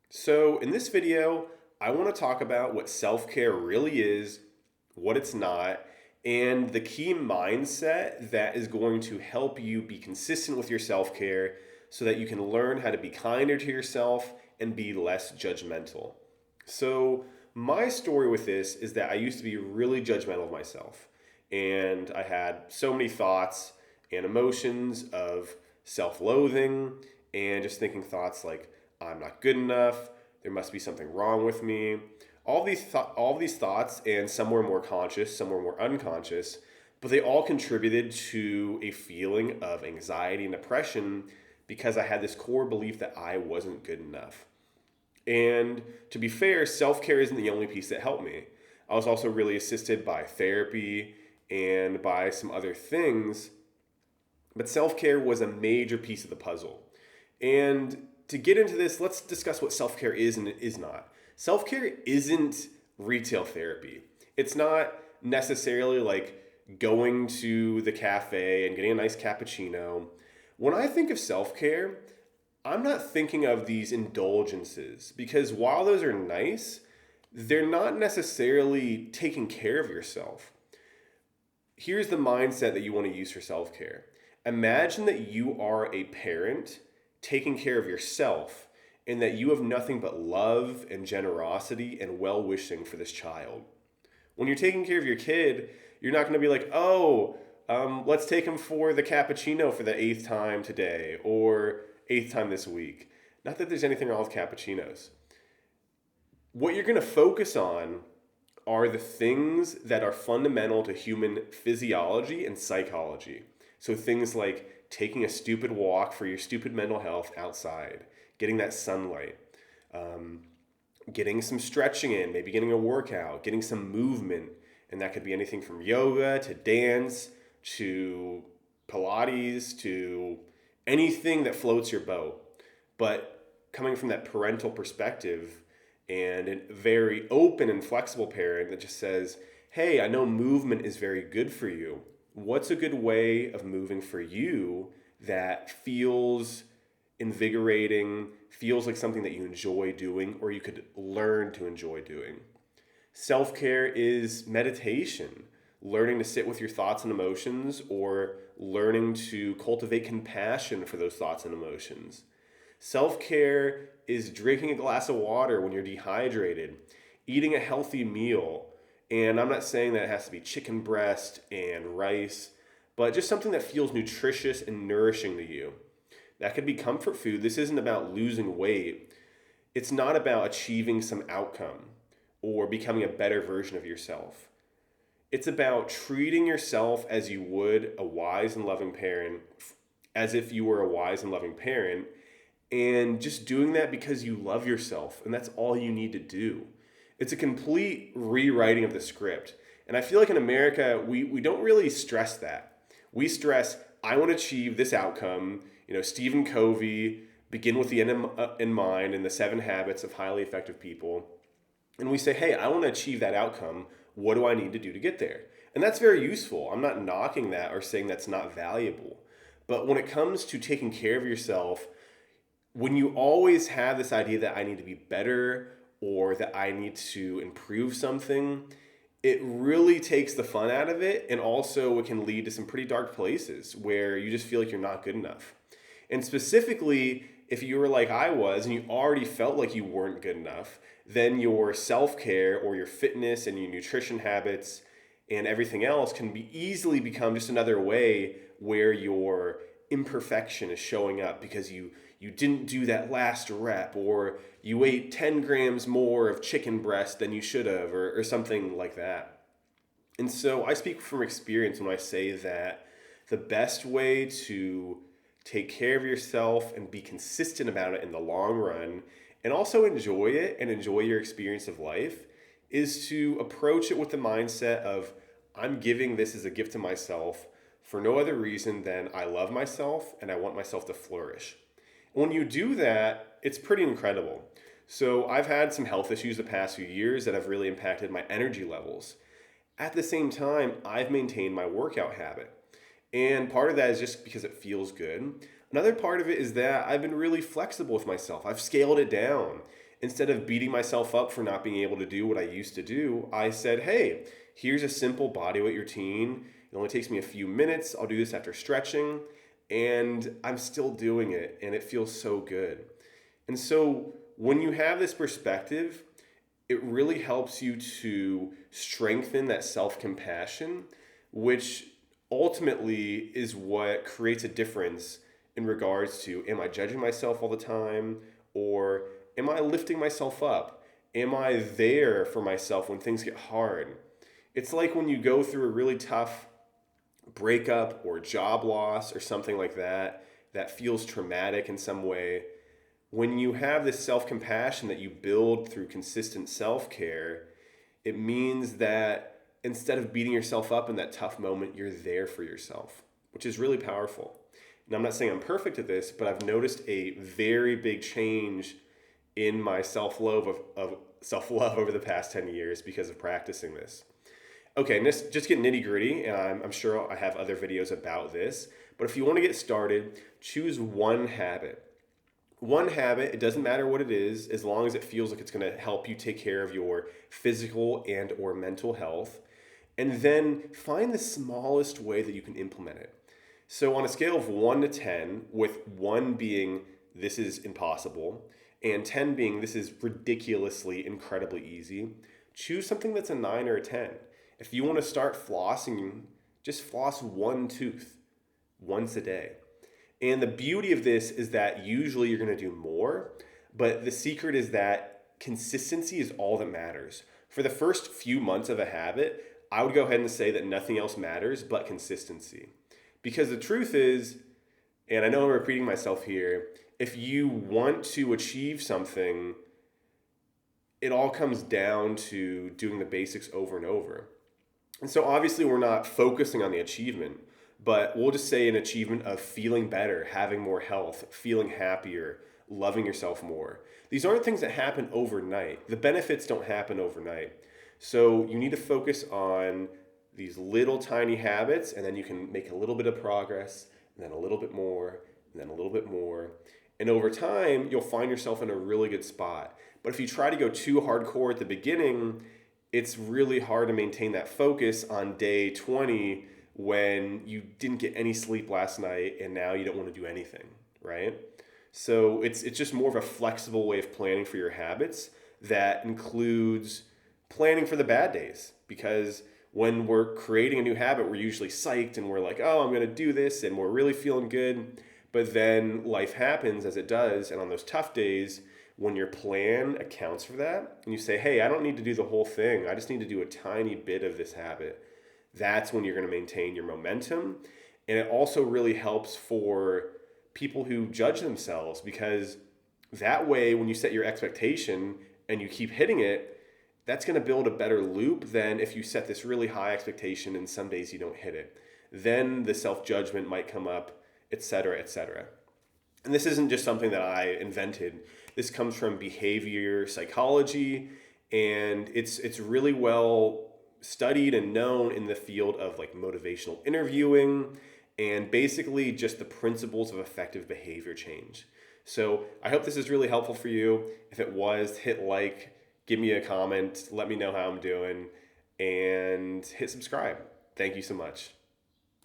So, in this video, I want to talk about what self care really is, what it's not, and the key mindset that is going to help you be consistent with your self care so that you can learn how to be kinder to yourself and be less judgmental. So, my story with this is that I used to be really judgmental of myself, and I had so many thoughts and emotions of self loathing and just thinking thoughts like, I'm not good enough, there must be something wrong with me. All these thoughts, and some were more conscious, some were more unconscious, but they all contributed to a feeling of anxiety and depression because I had this core belief that I wasn't good enough. And to be fair, self care isn't the only piece that helped me. I was also really assisted by therapy and by some other things, but self care was a major piece of the puzzle. And to get into this, let's discuss what self care is and it is not. Self care isn't retail therapy, it's not necessarily like going to the cafe and getting a nice cappuccino. When I think of self care, I'm not thinking of these indulgences because while those are nice, they're not necessarily taking care of yourself. Here's the mindset that you want to use for self care. Imagine that you are a parent taking care of yourself and that you have nothing but love and generosity and well wishing for this child. When you're taking care of your kid, you're not going to be like, oh, let's take him for the cappuccino for the eighth time today or eighth time this week. Not that there's anything wrong with cappuccinos. What you're going to focus on are the things that are fundamental to human physiology and psychology. So things like taking a stupid walk for your stupid mental health outside, getting that sunlight, um, getting some stretching in, maybe getting a workout, getting some movement. And that could be anything from yoga to dance to Pilates to anything that floats your boat. But coming from that parental perspective and a very open and flexible parent that just says, hey, I know movement is very good for you. What's a good way of moving for you that feels invigorating, feels like something that you enjoy doing or you could learn to enjoy doing? Self care is meditation, learning to sit with your thoughts and emotions or learning to cultivate compassion for those thoughts and emotions. Self care is drinking a glass of water when you're dehydrated, eating a healthy meal. And I'm not saying that it has to be chicken breast and rice, but just something that feels nutritious and nourishing to you. That could be comfort food. This isn't about losing weight, it's not about achieving some outcome or becoming a better version of yourself. It's about treating yourself as you would a wise and loving parent, as if you were a wise and loving parent, and just doing that because you love yourself, and that's all you need to do. It's a complete rewriting of the script. And I feel like in America, we don't really stress that. We stress, I want to achieve this outcome. Stephen Covey, begin with the end in mind, and the 7 habits of highly effective people. And we say, hey, I want to achieve that outcome. What do I need to do to get there? And that's very useful. I'm not knocking that or saying that's not valuable. But when it comes to taking care of yourself, when you always have this idea that I need to be better or that I need to improve something, it really takes the fun out of it. And also, it can lead to some pretty dark places where you just feel like you're not good enough. And specifically, if you were like I was and you already felt like you weren't good enough, then your self care or your fitness and your nutrition habits and everything else can be easily become just another way where your imperfection is showing up because you didn't do that last rep or you ate 10 grams more of chicken breast than you should have or something like that. And so I speak from experience when I say that the best way to take care of yourself and be consistent about it in the long run and also enjoy it and enjoy your experience of life is to approach it with the mindset of I'm giving this as a gift to myself for no other reason than I love myself and I want myself to flourish. When you do that, it's pretty incredible. So I've had some health issues the past few years that have really impacted my energy levels. At the same time, I've maintained my workout habit. And part of that is just because it feels good. Another part of it is that I've been really flexible with myself. I've scaled it down. Instead of beating myself up for not being able to do what I used to do, I said, hey, here's a simple bodyweight routine. It only takes me a few minutes. I'll do this after stretching, and I'm still doing it, and it feels so good. And so when you have this perspective, it really helps you to strengthen that self compassion, which ultimately is what creates a difference in regards to, am I judging myself all the time, or am I lifting myself up? Am I there for myself when things get hard? It's like when you go through a really tough breakup or job loss or something like that that feels traumatic in some way. When you have this self compassion that you build through consistent self care, it means that instead of beating yourself up in that tough moment, you're there for yourself, which is really powerful. And I'm not saying I'm perfect at this, but I've noticed a very big change in my self love over the past 10 years because of practicing this. Okay, and just get nitty gritty, and I'm sure I have other videos about this, but if you want to get started, choose one habit. One habit, it doesn't matter what it is, as long as it feels like it's going to help you take care of your physical and or mental health. And then find the smallest way that you can implement it. So on a scale of 1 to 10, with 1 being this is impossible, and 10 being this is ridiculously incredibly easy, choose something that's a 9 or a 10. If you want to start flossing, just floss one tooth once a day. And the beauty of this is that usually you're going to do more, but the secret is that consistency is all that matters. For the first few months of a habit, I would go ahead and say that nothing else matters but consistency. Because the truth is, and I know I'm repeating myself here, if you want to achieve something, it all comes down to doing the basics over and over. And so obviously we're not focusing on the achievement, but we'll just say an achievement of feeling better, having more health, feeling happier, loving yourself more. These aren't things that happen overnight. The benefits don't happen overnight. So you need to focus on these little tiny habits, and then you can make a little bit of progress, and then a little bit more, and then a little bit more. And over time, you'll find yourself in a really good spot. But if you try to go too hardcore at the beginning, it's really hard to maintain that focus on day 20 when you didn't get any sleep last night and now you don't want to do anything, right? So it's just more of a flexible way of planning for your habits that includes planning for the bad days, because when we're creating a new habit, we're usually psyched and we're like, oh, I'm going to do this, and we're really feeling good. But then life happens as it does, and on those tough days, when your plan accounts for that, and you say, hey, I don't need to do the whole thing, I just need to do a tiny bit of this habit, that's when you're going to maintain your momentum. And it also really helps for people who judge themselves, because that way, when you set your expectation and you keep hitting it, that's going to build a better loop than if you set this really high expectation and some days you don't hit it. Then the self-judgment might come up, etc., etc. And this isn't just something that I invented. This comes from behavior psychology, and it's really well studied and known in the field of like motivational interviewing and basically just the principles of effective behavior change. So I hope this is really helpful for you. If it was, hit like, give me a comment, let me know how I'm doing, and hit subscribe. Thank you so much.